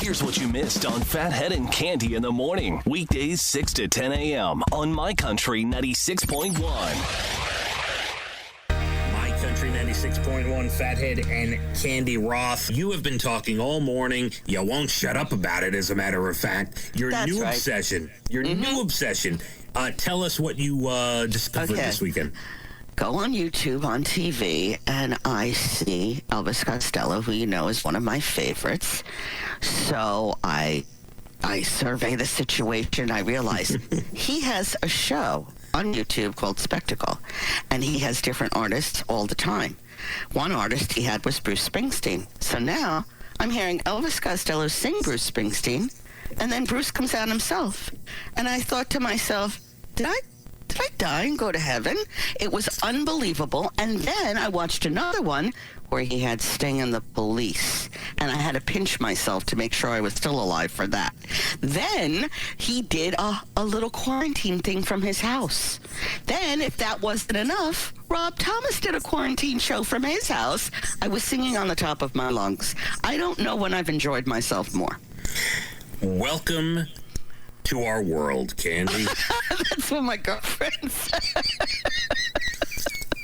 Here's what you missed on Phathead and Cande in the morning. Weekdays 6 to 10 a.m. on My Country 96.1. My Country 96.1, Phathead and Cande Roth. You have been talking all morning. You won't shut up about it, as a matter of fact. Your That's new right. obsession. Your new obsession. Tell us what you discovered this weekend. Go on YouTube on TV, and I see Elvis Costello, who you know is one of my favorites. So I survey the situation. I realize he has a show on YouTube called Spectacle, and he has different artists all the time. One artist he had was Bruce Springsteen. So now I'm hearing Elvis Costello sing Bruce Springsteen, and then Bruce comes out himself. And I thought to myself, did I die and go to heaven? It was unbelievable. And then I watched another one where he had Sting and the Police, and I had to pinch myself to make sure I was still alive for that. Then he did a little quarantine thing from his house. Then, if that wasn't enough, Rob Thomas did a quarantine show from his house. I was singing on the top of my lungs. I don't know when I've enjoyed myself more. Welcome to our world, Cande. That's what my girlfriend said.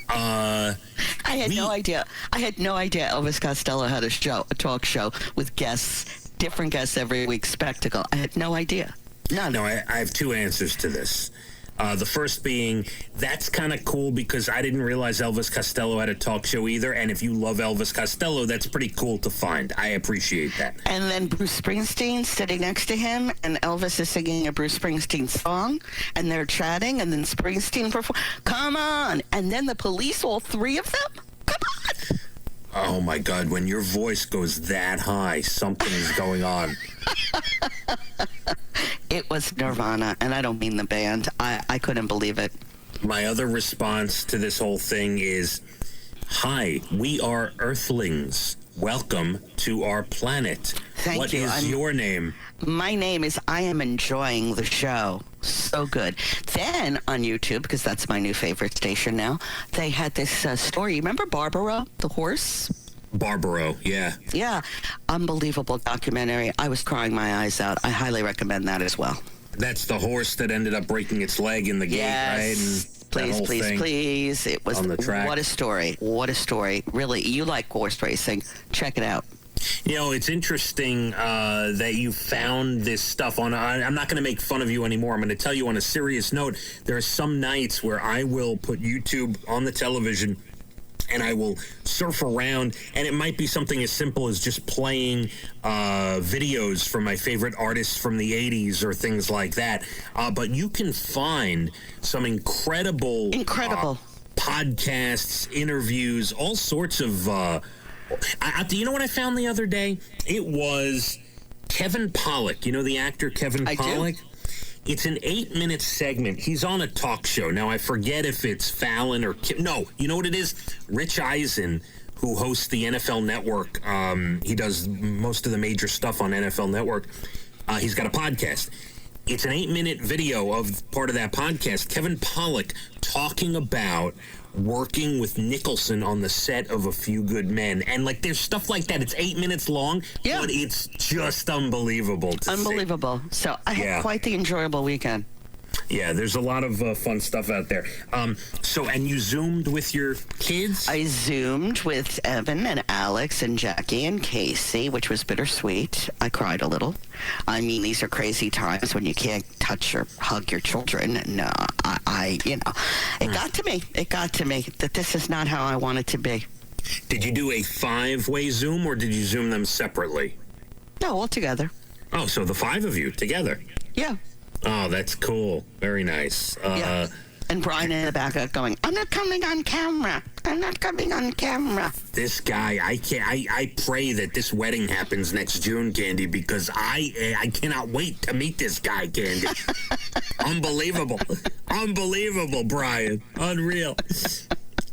I had no idea. I had no idea Elvis Costello had a talk show with guests, different guests every week, Spectacle. I had no idea. None. No, I have two answers to this. The first being, that's kind of cool because I didn't realize Elvis Costello had a talk show either. And if you love Elvis Costello, that's pretty cool to find. I appreciate that. And then Bruce Springsteen sitting next to him, and Elvis is singing a Bruce Springsteen song, and they're chatting, and then Springsteen performs. Come on! And then the Police, all three of them? Come on! Oh, my God. When your voice goes that high, something is going on. It was Nirvana, and I don't mean the band. I couldn't believe it. My other response to this whole thing is, hi, we are Earthlings. Welcome to our planet. Thank What you. is your name? My name is I Am Enjoying the Show. So good. Then on YouTube, because that's my new favorite station now, they had this story. Remember Barbaro, the horse? Barbaro, yeah. Yeah. Unbelievable documentary. I was crying my eyes out. I highly recommend that as well. That's the horse that ended up breaking its leg in the gate, right? And Please. It was on the track. What a story. What a story. Really, you like horse racing. Check it out. You know, it's interesting that you found this stuff on. I'm not going to make fun of you anymore. I'm going to tell you on a serious note, there are some nights where I will put YouTube on the television and I will surf around, and it might be something as simple as just playing videos from my favorite artists from the 80s or things like that. But you can find some incredible podcasts, interviews, all sorts of... you know what I found the other day? It was Kevin Pollak. You know the actor Kevin Pollak? It's an 8-minute segment. He's on a talk show. Now, I forget if it's Fallon or... No, you know what it is? Rich Eisen, who hosts the NFL Network. He does most of the major stuff on NFL Network. He's got a podcast. It's an 8-minute video of part of that podcast. Kevin Pollak talking about working with Nicholson on the set of A Few Good Men. And, like, there's stuff like that. It's 8 minutes long, but it's just unbelievable to see. So I had quite the enjoyable weekend. Yeah, there's a lot of fun stuff out there. And you Zoomed with your kids? I Zoomed with Evan and Alex and Jackie and Casey, which was bittersweet. I cried a little. I mean, these are crazy times when you can't touch or hug your children. No, it got to me. It got to me that this is not how I want it to be. Did you do a 5-way Zoom, or did you Zoom them separately? No, all together. Oh, so the 5 of you together? Yeah. Oh, that's cool. Very nice. Yeah. And Brian in the back going, I'm not coming on camera. I'm not coming on camera. This guy, I pray that this wedding happens next June, Cande, because I cannot wait to meet this guy, Cande. Unbelievable, Brian. Unreal.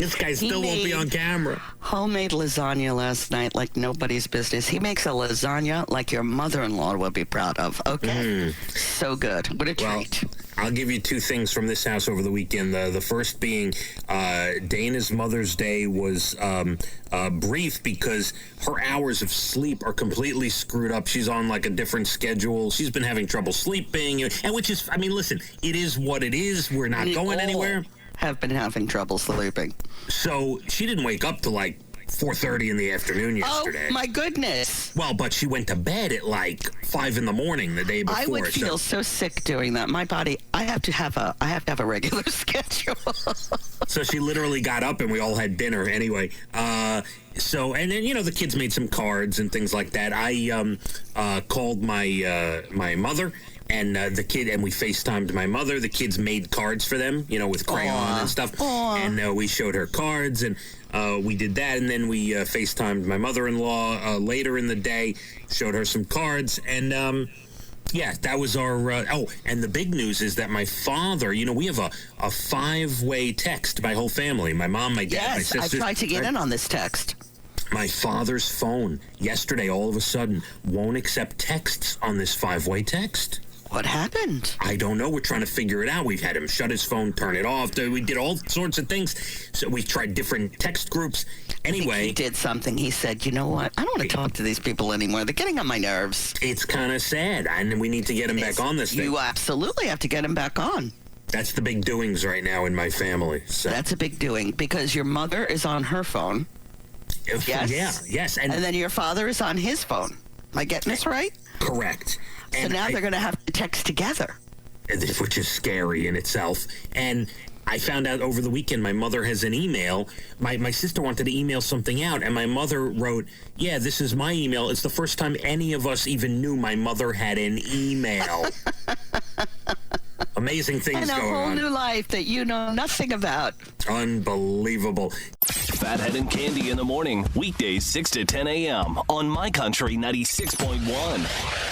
This guy still won't be on camera. Homemade lasagna last night like nobody's business. He makes a lasagna like your mother-in-law will be proud of. Okay. So good. What a treat. I'll give you two things from this house over the weekend. The first being Dana's Mother's Day was brief because her hours of sleep are completely screwed up. She's on like a different schedule. She's been having trouble sleeping, and which is, I mean, listen, it is what it is. We're not going anywhere. Have been having trouble sleeping. So she didn't wake up till like 4:30 in the afternoon yesterday. Oh my goodness! Well, but she went to bed at like 5 in the morning the day before. I would feel so sick doing that. My body, I have to have a regular schedule. So she literally got up and we all had dinner anyway. So, and then, you know, the kids made some cards and things like that. I called my mother. And the kid, and we FaceTimed my mother. The kids made cards for them, you know, with crayon and stuff. And we showed her cards, and we did that. And then we FaceTimed my mother-in-law later in the day, showed her some cards. And, yeah, that was our... and the big news is that my father, you know, we have a 5-way text, my whole family. My mom, my dad, my sisters. I tried to get in on this text. My father's phone, yesterday, all of a sudden, won't accept texts on this 5-way text. What happened? I don't know. We're trying to figure it out. We've had him shut his phone, turn it off. We did all sorts of things. So we tried different text groups. Anyway. I think he did something. He said, you know what? I don't want to talk to these people anymore. They're getting on my nerves. It's kind of sad. And we need to get him back on this thing. You absolutely have to get him back on. That's the big doings right now in my family. So. That's a big doing because your mother is on her phone. Yes. Yeah, yes. And then your father is on his phone. Am I getting this right? Correct. So now they're going to have to text together. Which is scary in itself. And I found out over the weekend my mother has an email. My sister wanted to email something out, and my mother wrote, yeah, this is my email. It's the first time any of us even knew my mother had an email. Amazing things going on. And a whole new life that you know nothing about. Unbelievable. Phathead and Cande in the morning, weekdays 6 to 10 a.m. on My Country 96.1.